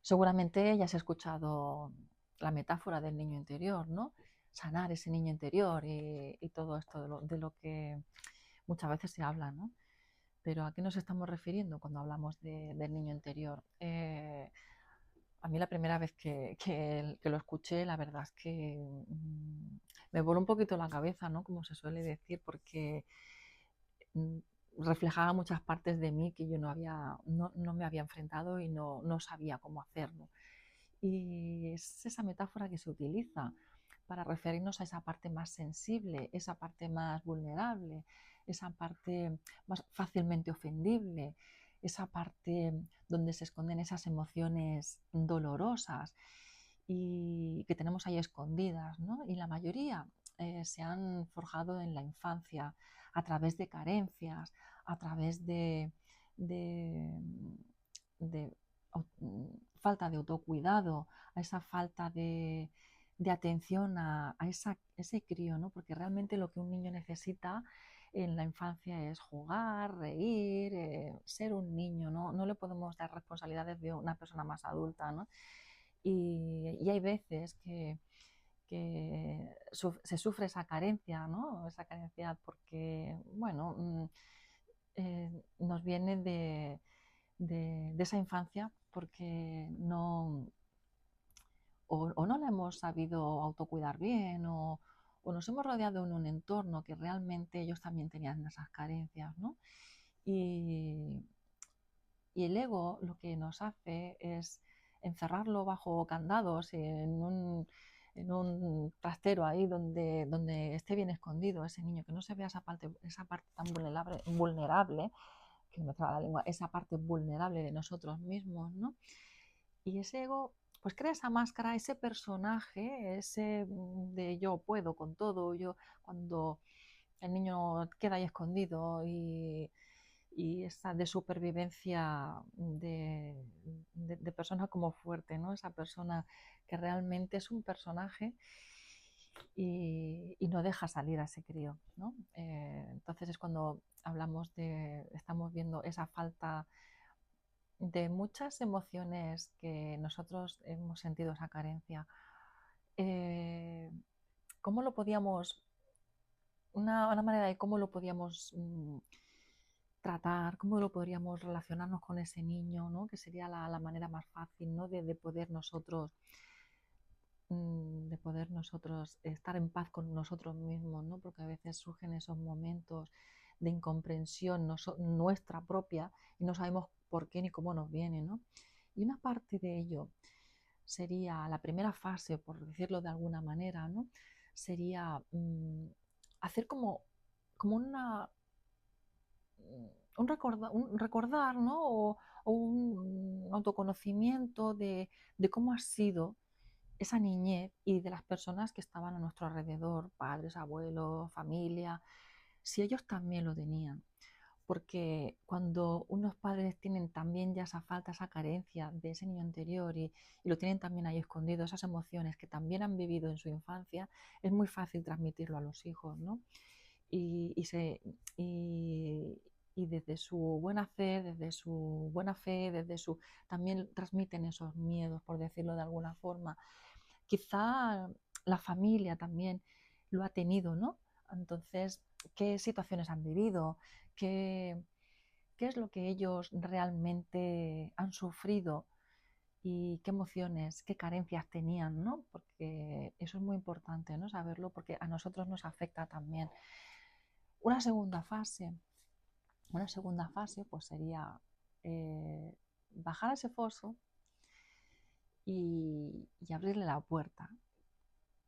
Seguramente ya has escuchado la metáfora del niño interior, ¿no? Sanar ese niño interior y todo esto de lo que muchas veces se habla, ¿no? Pero ¿a qué nos estamos refiriendo cuando hablamos del niño interior? A mí la primera vez que lo escuché, la verdad es que me voló un poquito la cabeza, ¿no? Como se suele decir, porque mm, reflejaba muchas partes de mí que yo no me había enfrentado y no sabía cómo hacerlo. Y es esa metáfora que se utiliza para referirnos a esa parte más sensible, esa parte más vulnerable, esa parte más fácilmente ofendible, esa parte donde se esconden esas emociones dolorosas y que tenemos ahí escondidas, ¿no? Y la mayoría se han forjado en la infancia a través de carencias, a través de, de falta de autocuidado, a esa falta de atención a ese crío, ¿no? Porque realmente lo que un niño necesita en la infancia es jugar, reír, ser un niño, ¿no? No le podemos dar responsabilidades de una persona más adulta, ¿no? Y hay veces que se sufre esa carencia, ¿no? Esa carencia porque, bueno, nos viene de esa infancia porque o no la hemos sabido autocuidar bien o nos hemos rodeado en un entorno que realmente ellos también tenían esas carencias, ¿no? Y, y el ego lo que nos hace es encerrarlo bajo candados en un trastero ahí donde esté bien escondido ese niño, que no se vea esa parte tan vulnerable, que me traba la lengua, esa parte vulnerable de nosotros mismos, ¿no? Y ese ego, pues crea esa máscara, ese personaje, ese de yo puedo con todo, yo cuando el niño queda ahí escondido y esa de supervivencia de persona como fuerte, ¿no? Esa persona que realmente es un personaje y no deja salir a ese crío, ¿no? Entonces es cuando estamos viendo esa falta de muchas emociones que nosotros hemos sentido esa carencia. Eh, ¿Cómo lo podíamos, una manera de cómo lo podíamos tratar, cómo lo podríamos relacionarnos con ese niño, ¿no? Que sería la manera más fácil, ¿no? De poder nosotros estar en paz con nosotros mismos, ¿no? Porque a veces surgen esos momentos de incomprensión nuestra propia y no sabemos por qué ni cómo nos viene, ¿no? Y una parte de ello sería la primera fase, por decirlo de alguna manera, ¿no? Sería hacer como un recordar, ¿no? O un autoconocimiento de cómo ha sido esa niñez y de las personas que estaban a nuestro alrededor, padres, abuelos, familia, si ellos también lo tenían. Porque cuando unos padres tienen también ya esa falta, esa carencia de ese niño anterior y lo tienen también ahí escondido, esas emociones que también han vivido en su infancia, es muy fácil transmitirlo a los hijos, ¿no? Y, y, se, y, y desde su buen hacer, desde su buena fe, también transmiten esos miedos, por decirlo de alguna forma. Quizá la familia también lo ha tenido, ¿no? Entonces, ¿qué situaciones han vivido? ¿Qué, qué es lo que ellos realmente han sufrido? ¿Y qué emociones, qué carencias tenían, ¿no? Porque eso es muy importante, ¿no? Saberlo porque a nosotros nos afecta también. Una segunda fase, una segunda fase pues sería bajar a ese foso y abrirle la puerta.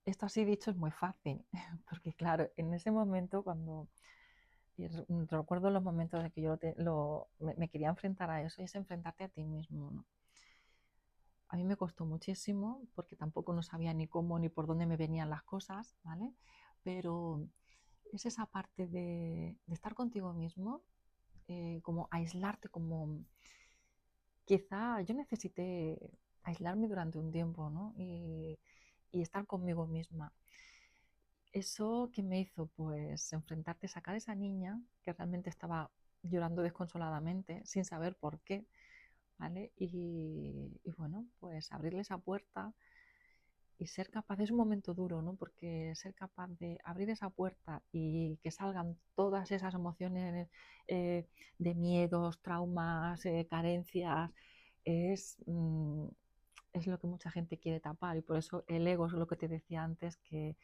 Esto así dicho es muy fácil, porque claro, en ese momento cuando recuerdo los momentos de que me quería enfrentar a eso, y es enfrentarte a ti mismo, ¿no? A mí me costó muchísimo porque tampoco no sabía ni cómo ni por dónde me venían las cosas, ¿vale? Pero es esa parte de estar contigo mismo, como aislarte, como quizá yo necesité aislarme durante un tiempo, ¿no? Y estar conmigo misma. Eso que me hizo, pues, enfrentarte, sacar a esa niña que realmente estaba llorando desconsoladamente, sin saber por qué, ¿vale? Y bueno, pues abrirle esa puerta y ser capaz, es un momento duro, ¿no? Porque ser capaz de abrir esa puerta y que salgan todas esas emociones de miedos, traumas, carencias, es, mm, es lo que mucha gente quiere tapar y por eso el ego es lo que te decía antes, que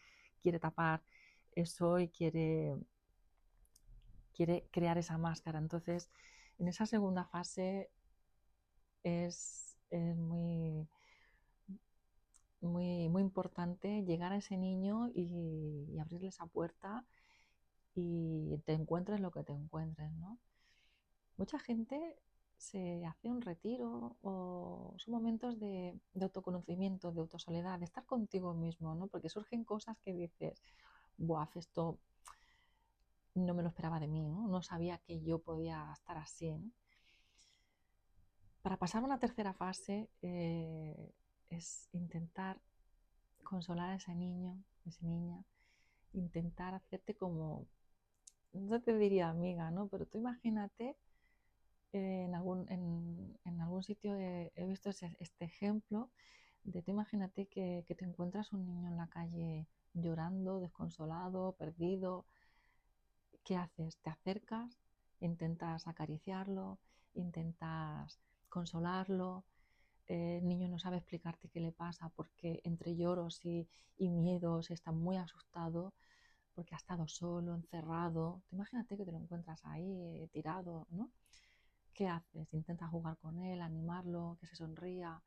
quiere tapar eso y quiere crear esa máscara. Entonces, en esa segunda fase es muy importante llegar a ese niño y abrirle esa puerta y te encuentres lo que te encuentres, ¿no? Mucha gente se hace un retiro o son momentos de autoconocimiento, de autosoledad, de estar contigo mismo, ¿no? Porque surgen cosas que dices, buah, esto no me lo esperaba de mí, ¿no? No sabía que yo podía estar así, ¿no? Para pasar a una tercera fase es intentar consolar a ese niño, a esa niña, intentar hacerte como, no te diría amiga, ¿no? Pero tú imagínate, en algún sitio he visto este ejemplo de tú imagínate que te encuentras un niño en la calle llorando, desconsolado, perdido. ¿Qué haces? Te acercas, intentas acariciarlo, intentas consolarlo. El niño no sabe explicarte qué le pasa porque entre lloros y miedos está muy asustado porque ha estado solo, encerrado. Tú imagínate que te lo encuentras ahí tirado, ¿no? ¿Qué haces? Intenta jugar con él, animarlo, que se sonría.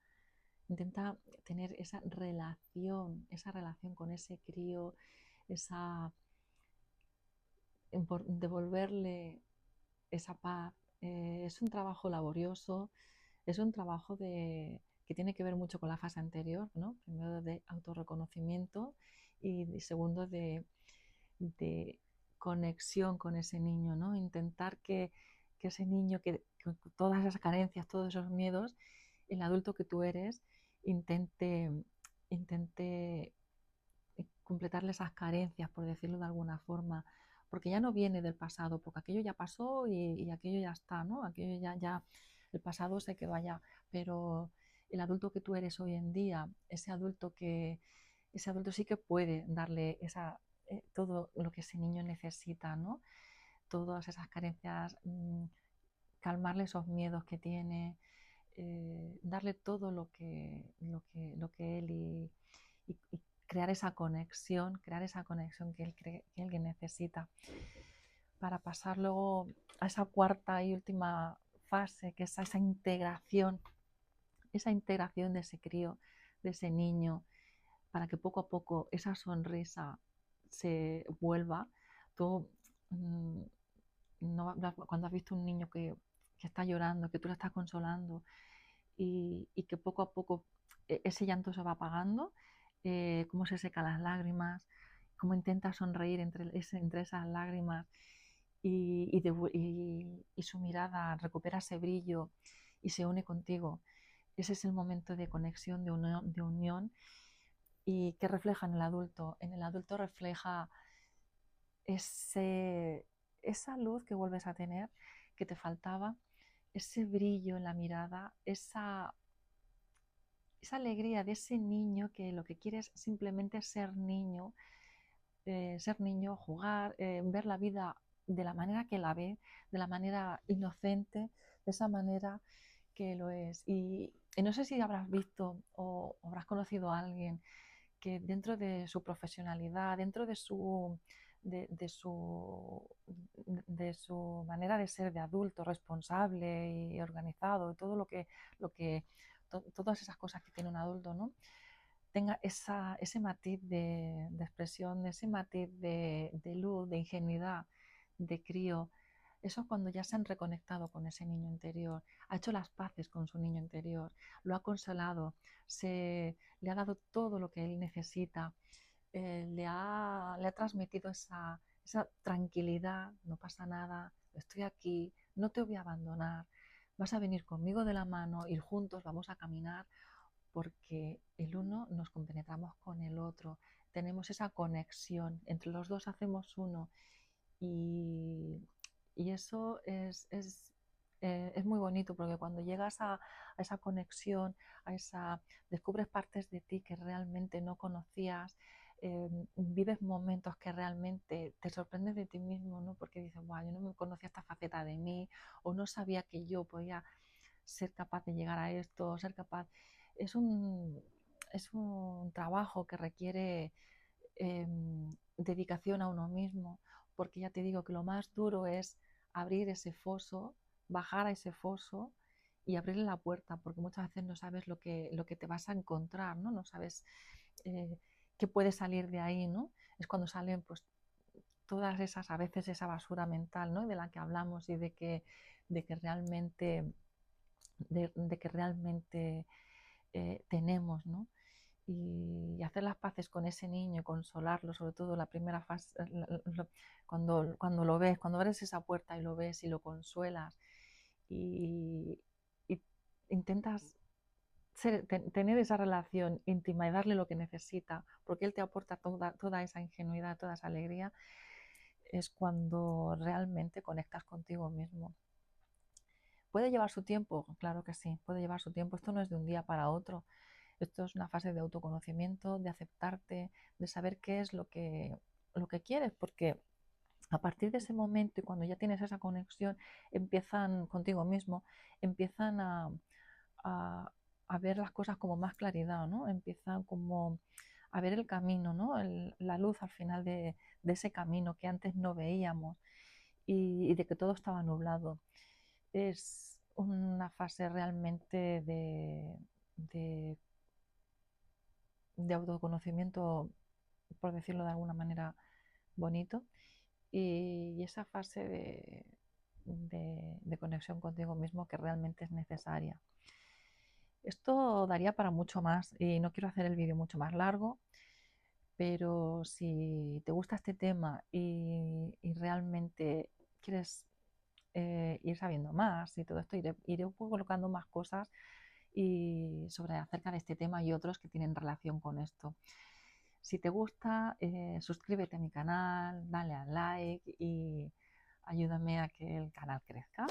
Intenta tener esa relación con ese crío, esa devolverle esa paz. Es un trabajo laborioso, es un trabajo que tiene que ver mucho con la fase anterior, ¿no? Primero de autorreconocimiento y segundo de conexión con ese niño, ¿no? Intentar que ese niño, que todas esas carencias, todos esos miedos, el adulto que tú eres, intente completarle esas carencias, por decirlo de alguna forma, porque ya no viene del pasado, porque aquello ya pasó y aquello ya está, ¿no? Aquello ya, el pasado sé que vaya, pero el adulto que tú eres hoy en día, ese adulto sí que puede darle todo lo que ese niño necesita, ¿no? Todas esas carencias, calmarle esos miedos que tiene, darle todo lo que él y crear esa conexión que él necesita para pasar luego a esa cuarta y última fase, que es esa integración de ese crío, de ese niño, para que poco a poco esa sonrisa se vuelva. Tú, mm, no, cuando has visto un niño que está llorando, que tú le estás consolando y que poco a poco ese llanto se va apagando, cómo se secan las lágrimas, cómo intenta sonreír entre esas lágrimas y su mirada recupera ese brillo y se une contigo. Ese es el momento de conexión, de unión y que refleja en el adulto. En el adulto refleja ese, esa luz que vuelves a tener, que te faltaba, ese brillo en la mirada, esa alegría de ese niño que lo que quiere es simplemente ser niño, jugar, ver la vida de la manera que la ve, de la manera inocente, de esa manera que lo es. Y no sé si habrás visto o habrás conocido a alguien que dentro de su profesionalidad, dentro de su, de su manera de ser de adulto responsable y organizado, todo todas esas cosas que tiene un adulto, ¿no? Tenga ese matiz de expresión, ese matiz de luz, de ingenuidad, de crío. Eso es cuando ya se han reconectado con ese niño interior, ha hecho las paces con su niño interior, lo ha consolado, le ha dado todo lo que él necesita, le ha transmitido esa tranquilidad, no pasa nada, estoy aquí, no te voy a abandonar, vas a venir conmigo de la mano, ir juntos, vamos a caminar porque el uno nos compenetramos con el otro, tenemos esa conexión, entre los dos hacemos uno y eso es muy bonito porque cuando llegas a esa conexión, descubres partes de ti que realmente no conocías, vives momentos que realmente te sorprendes de ti mismo, ¿no? Porque dices, wow, yo no me conocía esta faceta de mí, o no sabía que yo podía ser capaz de llegar a esto, ser capaz. Es un, es un trabajo que requiere dedicación a uno mismo, porque ya te digo que lo más duro es abrir ese foso, bajar a ese foso y abrirle la puerta, porque muchas veces no sabes lo que te vas a encontrar, ¿no? No sabes eh, qué puede salir de ahí, ¿no? Es cuando salen pues todas esas, a veces esa basura mental, ¿no? De la que hablamos y de que realmente, de que realmente tenemos, ¿no? Y hacer las paces con ese niño, consolarlo, sobre todo la primera fase, cuando lo ves, cuando abres esa puerta y lo ves y lo consuelas y, y intentas tener esa relación íntima y darle lo que necesita, porque él te aporta toda esa ingenuidad, toda esa alegría, es cuando realmente conectas contigo mismo. ¿Puede llevar su tiempo? Claro que sí, puede llevar su tiempo. Esto no es de un día para otro. Esto es una fase de autoconocimiento, de aceptarte, de saber qué es lo que quieres, porque a partir de ese momento y cuando ya tienes esa conexión, empiezan contigo mismo, empiezan a, a ver las cosas como más claridad, ¿no? Empiezan como a ver el camino, ¿no? La luz al final de ese camino que antes no veíamos y de que todo estaba nublado. Es una fase realmente de de autoconocimiento, por decirlo de alguna manera, bonito. Y esa fase de conexión contigo mismo que realmente es necesaria. Esto daría para mucho más y no quiero hacer el vídeo mucho más largo, pero si te gusta este tema y realmente quieres ir sabiendo más y todo esto, iré colocando más cosas y sobre acerca de este tema y otros que tienen relación con esto. Si te gusta, suscríbete a mi canal, dale al like y ayúdame a que el canal crezca.